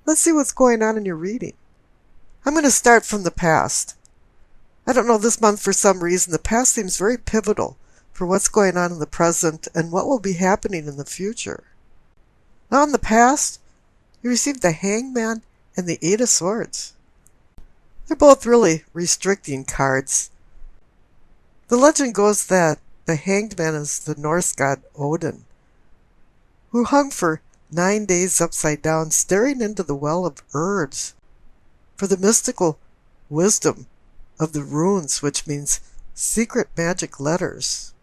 let's see what's going on in your reading. I'm going to start from the past. I don't know, this month for some reason, the past seems very pivotal for what's going on in the present and what will be happening in the future. Now in the past, you received the Hangman and the Eight of Swords. They're both really restricting cards. The legend goes that the Hanged Man is the Norse god Odin, who hung for 9 days upside down, staring into the well of Urds for the mystical wisdom of the runes, which means secret magic letters.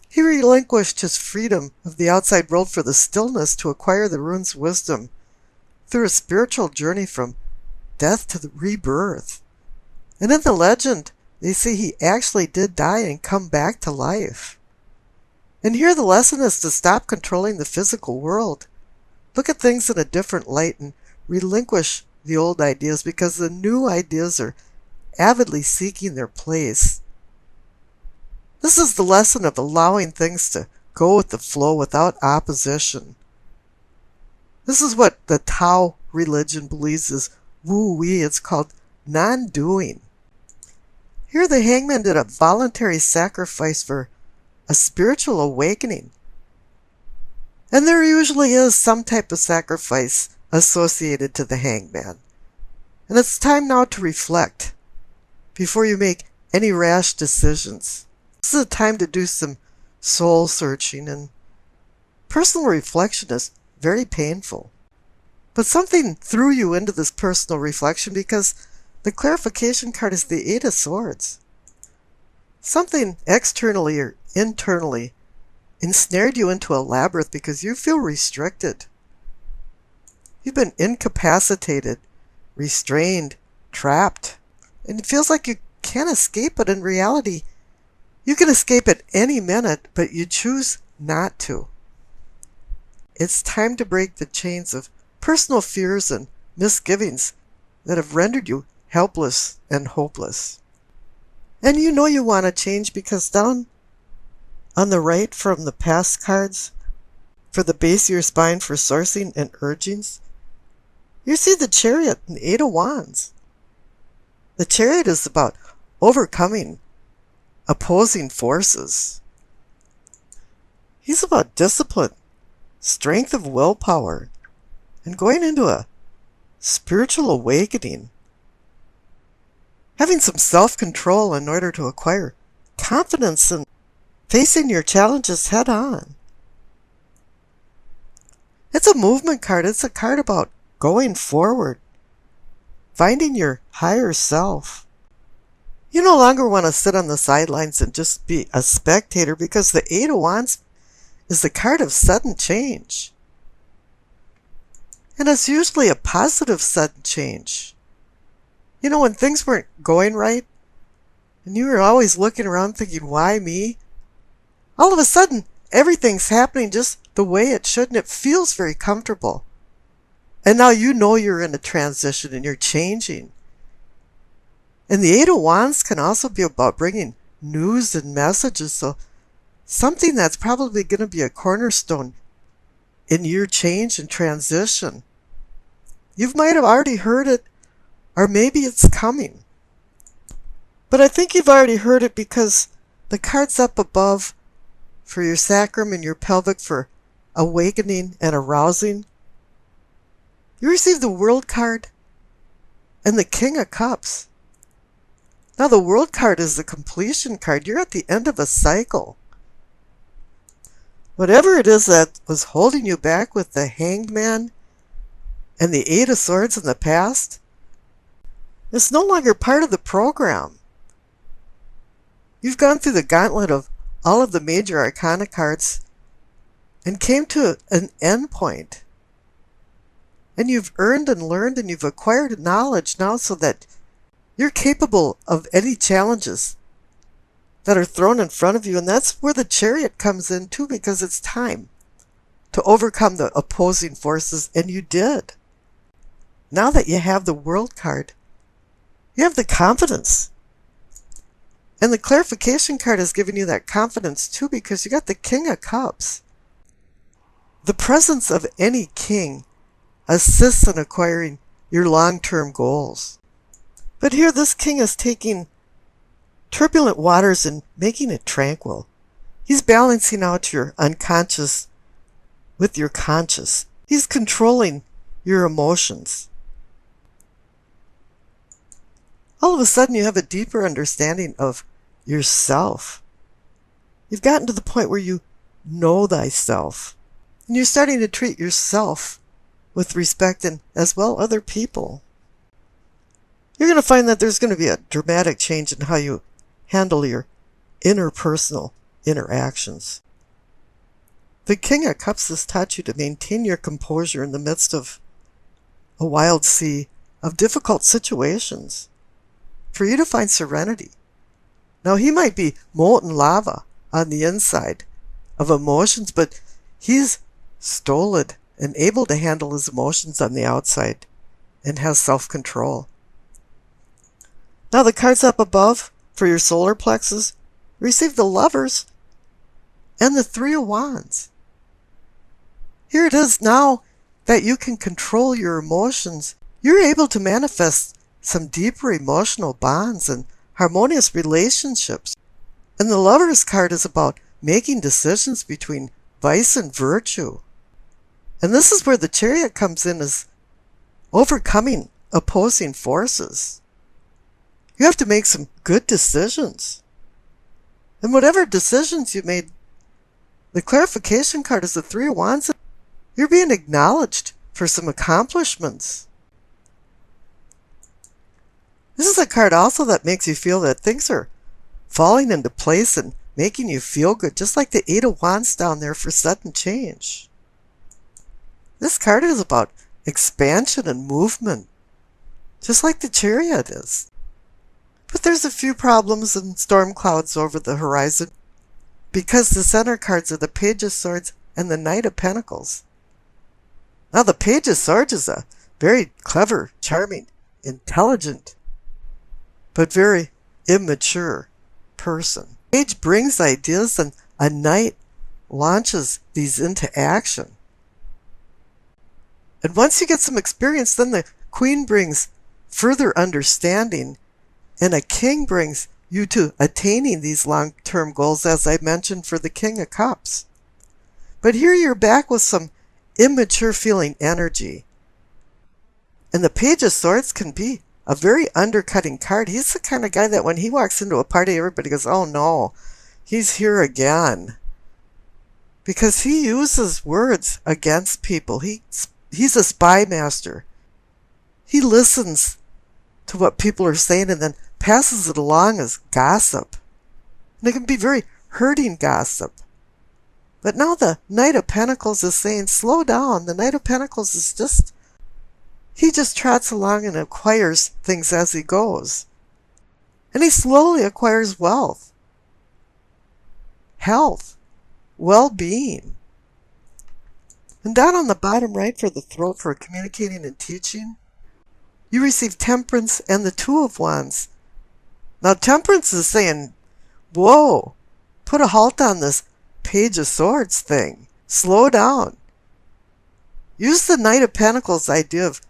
He relinquished his freedom of the outside world for the stillness to acquire the runes' wisdom through a spiritual journey from death to the rebirth. And in the legend, they say he actually did die and come back to life. And here the lesson is to stop controlling the physical world. Look at things in a different light and relinquish the old ideas, because the new ideas are avidly seeking their place. This is the lesson of allowing things to go with the flow without opposition. This is what the Tao religion believes is Wu-Wei. It's called non-doing. Here the Hangman did a voluntary sacrifice for a spiritual awakening. And there usually is some type of sacrifice associated to the Hangman. And it's time now to reflect before you make any rash decisions. This is a time to do some soul searching, and personal reflection is very painful. But something threw you into this personal reflection because the clarification card is the Eight of Swords. Something externally or internally ensnared you into a labyrinth because you feel restricted. You've been incapacitated, restrained, trapped, and it feels like you can't escape, but in reality, you can escape at any minute, but you choose not to. It's time to break the chains of personal fears and misgivings that have rendered you helpless and hopeless. And you know you want to change because down on the right from the past cards, for the base of your spine for sourcing and urgings, you see the Chariot and the Eight of Wands. The Chariot is about overcoming opposing forces. He's about discipline, strength of willpower, and going into a spiritual awakening. Having some self-control in order to acquire confidence and facing your challenges head on. It's a movement card. It's a card about going forward, finding your higher self. You no longer want to sit on the sidelines and just be a spectator, because the Eight of Wands is the card of sudden change. And it's usually a positive sudden change. You know, when things weren't going right, and you were always looking around thinking, why me? All of a sudden, everything's happening just the way it should, and it feels very comfortable. And now you know you're in a transition and you're changing. And the Eight of Wands can also be about bringing news and messages, so something that's probably going to be a cornerstone in your change and transition. You might have already heard it, or maybe it's coming. But I think you've already heard it because the card's up above for your sacrum and your pelvic for awakening and arousing. You receive the World card and the King of Cups. Now the World card is the completion card. You're at the end of a cycle. Whatever it is that was holding you back with the Hanged Man and the Eight of Swords in the past, it's no longer part of the program. You've gone through the gauntlet of all of the major arcana cards and came to an end point. And you've earned and learned and you've acquired knowledge now so that you're capable of any challenges that are thrown in front of you. And that's where the Chariot comes in too, because it's time to overcome the opposing forces, and you did. Now that you have the World card, you have the confidence. And the clarification card is giving you that confidence too, because you got the King of Cups. The presence of any king assists in acquiring your long-term goals. But here this king is taking turbulent waters and making it tranquil. He's balancing out your unconscious with your conscious. He's controlling your emotions. All of a sudden you have a deeper understanding of yourself. You've gotten to the point where you know thyself. And you're starting to treat yourself with respect and as well other people. You're going to find that there's going to be a dramatic change in how you handle your interpersonal interactions. The King of Cups has taught you to maintain your composure in the midst of a wild sea of difficult situations, for you to find serenity. Now, he might be molten lava on the inside of emotions, but he's stolid and able to handle his emotions on the outside and has self-control. Now, the cards up above for your solar plexus receive the Lovers and the Three of Wands. Here it is now that you can control your emotions. You're able to manifest some deeper emotional bonds and harmonious relationships. And the Lovers card is about making decisions between vice and virtue. And this is where the Chariot comes in, as overcoming opposing forces. You have to make some good decisions. And whatever decisions you made, the clarification card is the Three of Wands. You're being acknowledged for some accomplishments. This is a card also that makes you feel that things are falling into place and making you feel good, just like the Eight of Wands down there for sudden change. This card is about expansion and movement, just like the Chariot is. But there's a few problems and storm clouds over the horizon, because the center cards are the Page of Swords and the Knight of Pentacles. Now, the Page of Swords is a very clever, charming, intelligent, but very immature person. Page brings ideas, and a knight launches these into action. And once you get some experience, then the Queen brings further understanding, and a king brings you to attaining these long-term goals, as I mentioned for the King of Cups. But here you're back with some immature feeling energy. And the Page of Swords can be a very undercutting card. He's the kind of guy that when he walks into a party, everybody goes, oh no, he's here again. Because he uses words against people. He's a spy master. He listens to what people are saying and then passes it along as gossip. And it can be very hurting gossip. But now the Knight of Pentacles is saying, slow down. The Knight of Pentacles is he just trots along and acquires things as he goes. And he slowly acquires wealth, health, well-being. And down on the bottom right for the throat for communicating and teaching, you receive Temperance and the Two of Wands. Now, Temperance is saying, whoa, put a halt on this Page of Swords thing. Slow down. Use the Knight of Pentacles idea of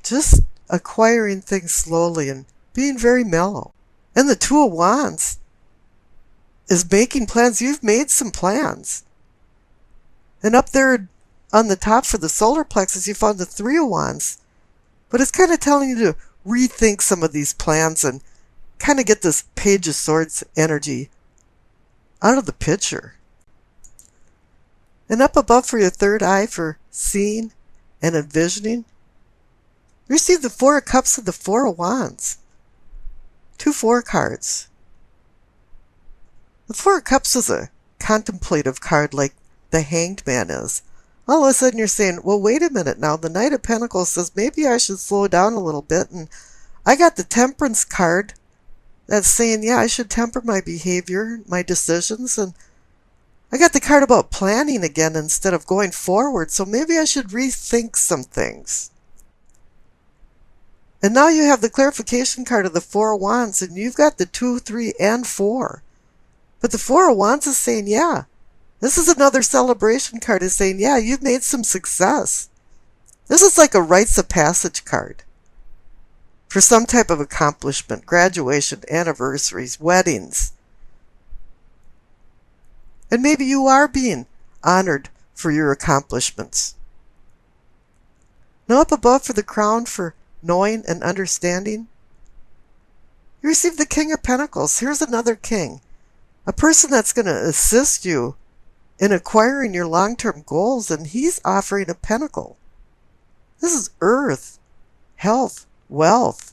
just acquiring things slowly and being very mellow. And the Two of Wands is making plans. You've made some plans. And up there on the top for the solar plexus, you found the Three of Wands. But it's kind of telling you to rethink some of these plans and kind of get this Page of Swords energy out of the picture. And up above for your third eye for seeing and envisioning, you receive the Four of Cups and the Four of Wands. 2 4 cards. The Four of Cups is a contemplative card like the Hanged Man is. All of a sudden you're saying, well, wait a minute now. The Knight of Pentacles says maybe I should slow down a little bit. And I got the Temperance card that's saying, yeah, I should temper my behavior, my decisions. And I got the card about planning again instead of going forward. So maybe I should rethink some things. And now you have the clarification card of the Four of Wands, and you've got the 2, 3, and 4. But the Four of Wands is saying, yeah, this is another celebration card. Is saying, yeah, you've made some success. This is like a rites of passage card for some type of accomplishment, graduation, anniversaries, weddings. And maybe you are being honored for your accomplishments. Now up above for the crown for knowing and understanding, you receive the King of Pentacles. Here's another king, a person that's going to assist you in acquiring your long-term goals, and he's offering a pentacle. This is earth, health, wealth.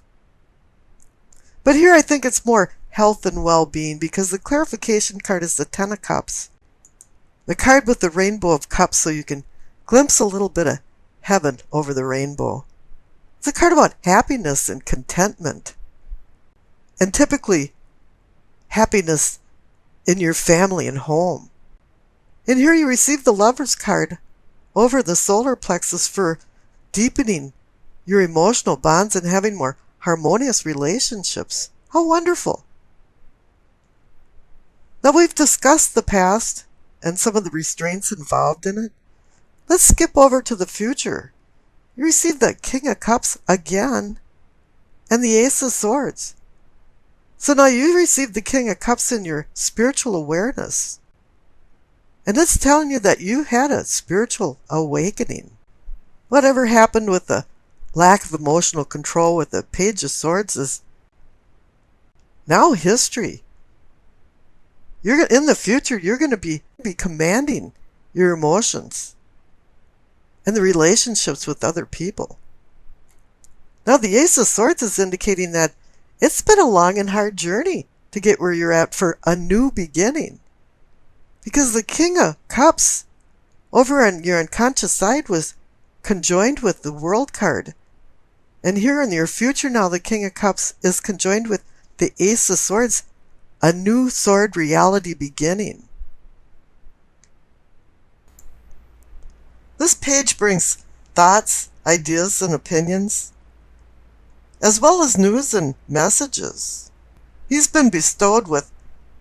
But here I think it's more health and well-being, because the clarification card is the Ten of Cups. The card with the rainbow of cups, so you can glimpse a little bit of heaven over the rainbow. It's a card about happiness and contentment. And typically, happiness in your family and home. And here you receive the Lover's card over the solar plexus for deepening your emotional bonds and having more harmonious relationships. How wonderful. Now we've discussed the past and some of the restraints involved in it. Let's skip over to the future. You receive the King of Cups again and the Ace of Swords. So now you receive the King of Cups in your spiritual awareness. And it's telling you that you had a spiritual awakening. Whatever happened with the lack of emotional control with the Page of Swords is now history. In the future, you're going to be commanding your emotions and the relationships with other people. Now the Ace of Swords is indicating that it's been a long and hard journey to get where you're at for a new beginning. Because the King of Cups over on your unconscious side was conjoined with the World card. And here in your future now, the King of Cups is conjoined with the Ace of Swords, a new sword reality beginning. This page brings thoughts, ideas, and opinions, as well as news and messages. He's been bestowed with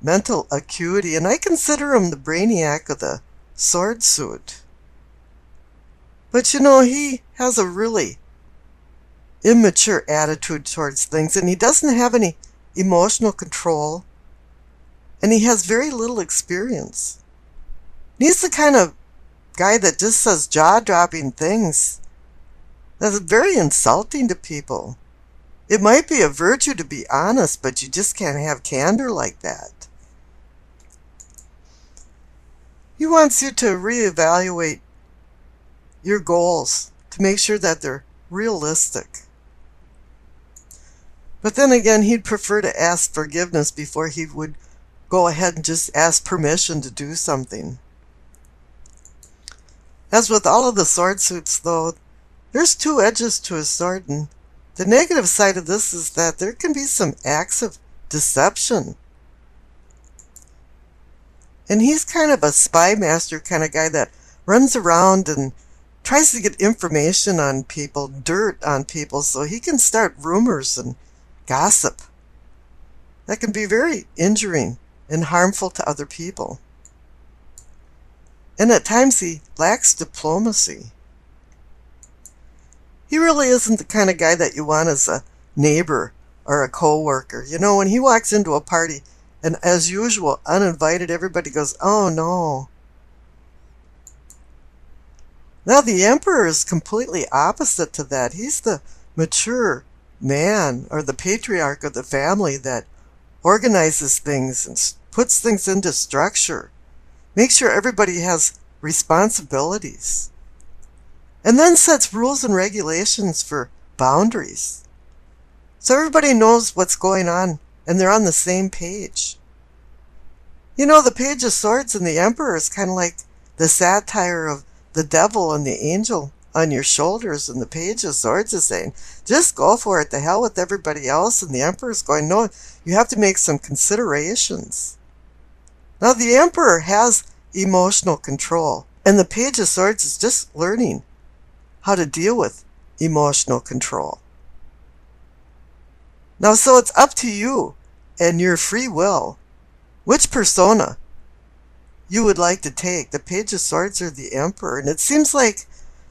mental acuity, and I consider him the brainiac of the sword suit. But you know, he has a really immature attitude towards things, and he doesn't have any emotional control, and he has very little experience. He's the kind of guy that just says jaw-dropping things that's very insulting to people. It might be a virtue to be honest, but you just can't have candor like that. He wants you to reevaluate your goals to make sure that they're realistic. But then again, he'd prefer to ask forgiveness before he would go ahead and just ask permission to do something. As with all of the sword suits, though, there's two edges to a sword, and the negative side of this is that there can be some acts of deception. And he's kind of a spy master kind of guy that runs around and tries to get information on people, dirt on people, so he can start rumors and gossip. That can be very injuring and harmful to other people. And at times he lacks diplomacy. He really isn't the kind of guy that you want as a neighbor or a co-worker. You know, when he walks into a party, and as usual, uninvited, everybody goes, "Oh no." Now the Emperor is completely opposite to that. He's the mature man, or the patriarch of the family, that organizes things and puts things into structure. Make sure everybody has responsibilities. And then sets rules and regulations for boundaries. So everybody knows what's going on and they're on the same page. You know, the Page of Swords and the Emperor is kind of like the satire of the devil and the angel on your shoulders, and the Page of Swords is saying, just go for it, the hell with everybody else, and the Emperor's going, no, you have to make some considerations. Now the Emperor has emotional control, and the Page of Swords is just learning how to deal with emotional control. Now, so it's up to you and your free will which persona you would like to take, the Page of Swords or the Emperor. And it seems like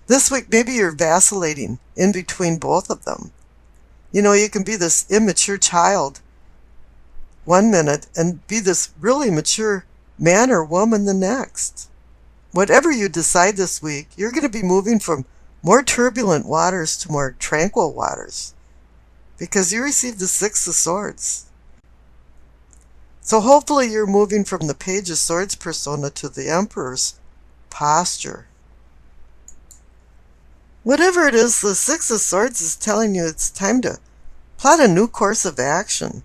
This week, maybe you're vacillating in between both of them. You can be this immature child one minute and be this really mature man or woman the next. Whatever you decide this week, you're going to be moving from more turbulent waters to more tranquil waters because you received the Six of Swords. So hopefully you're moving from the Page of Swords persona to the Emperor's posture. Whatever it is, the Six of Swords is telling you it's time to plot a new course of action.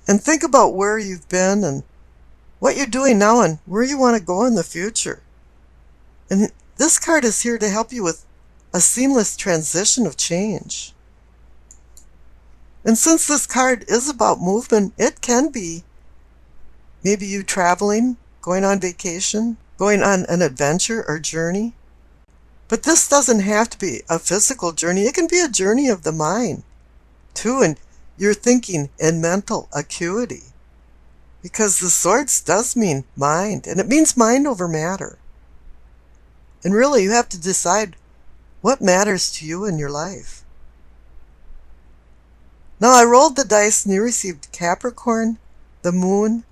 And think about where you've been and what you're doing now and where you want to go in the future. And this card is here to help you with a seamless transition of change. And since this card is about movement, it can be maybe you traveling, going on vacation, going on an adventure or journey. But this doesn't have to be a physical journey. It can be a journey of the mind, too, and your thinking and mental acuity. Because the swords does mean mind, and it means mind over matter. And really, you have to decide what matters to you in your life. Now, I rolled the dice and you received Capricorn, the moon,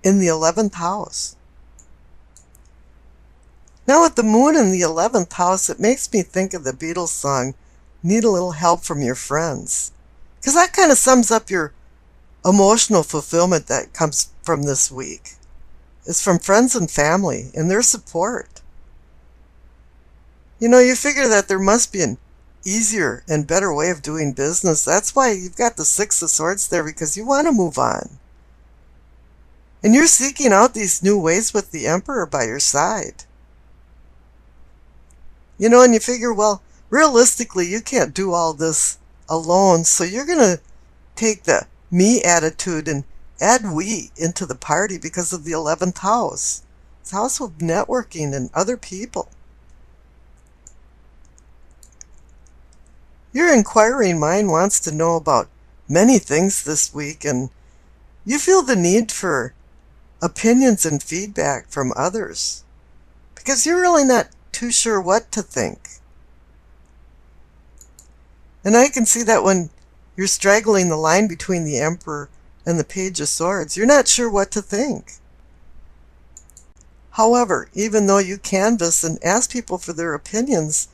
in the 11th house. Now, with the moon in the 11th house, it makes me think of the Beatles song, Need a Little Help from Your Friends. Because that kind of sums up your emotional fulfillment that comes from this week. It's from friends and family and their support. You figure that there must be an easier and better way of doing business. That's why you've got the Six of Swords there, because you want to move on. And you're seeking out these new ways with the Emperor by your side. And you figure, well, realistically, you can't do all this alone, so you're going to take the me attitude and add we into the party because of the 11th house. It's a house of networking and other people. Your inquiring mind wants to know about many things this week, and you feel the need for opinions and feedback from others because you're really not too sure what to think. And I can see that when you're straggling the line between the Emperor and the Page of Swords, you're not sure what to think. However, even though you canvass and ask people for their opinions,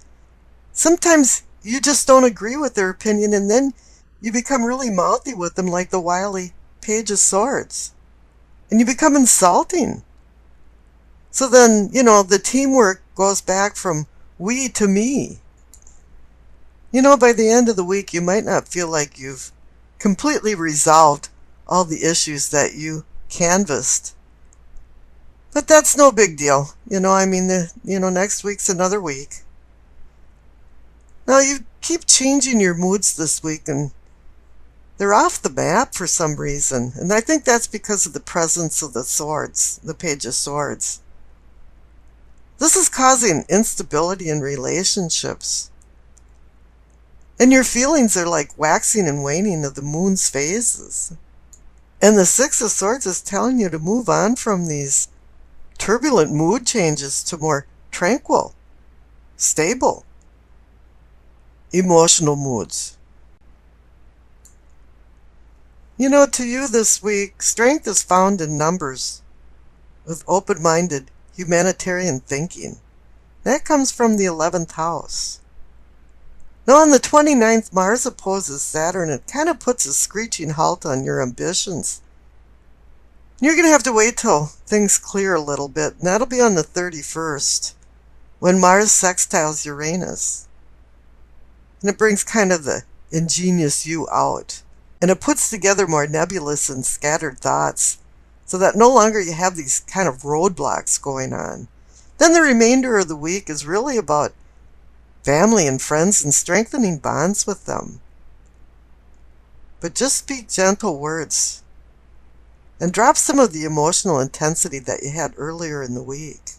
sometimes you just don't agree with their opinion, and then you become really mouthy with them like the wily Page of Swords. And you become insulting. So then, the teamwork goes back from we to me. By the end of the week, you might not feel like you've completely resolved all the issues that you canvassed. But that's no big deal. Next week's another week. Now, you keep changing your moods this week, and they're off the map for some reason. And I think that's because of the presence of the swords, the Page of Swords. This is causing instability in relationships. And your feelings are like waxing and waning of the moon's phases. And the Six of Swords is telling you to move on from these turbulent mood changes to more tranquil, stable, emotional moods. To you this week, strength is found in numbers with open-minded humanitarian thinking. That comes from the 11th house. Now, on the 29th, Mars opposes Saturn. It kind of puts a screeching halt on your ambitions. You're going to have to wait till things clear a little bit, and that'll be on the 31st, when Mars sextiles Uranus. And it brings kind of the ingenious you out. And it puts together more nebulous and scattered thoughts, so that no longer you have these kind of roadblocks going on. Then the remainder of the week is really about family and friends and strengthening bonds with them. But just speak gentle words and drop some of the emotional intensity that you had earlier in the week.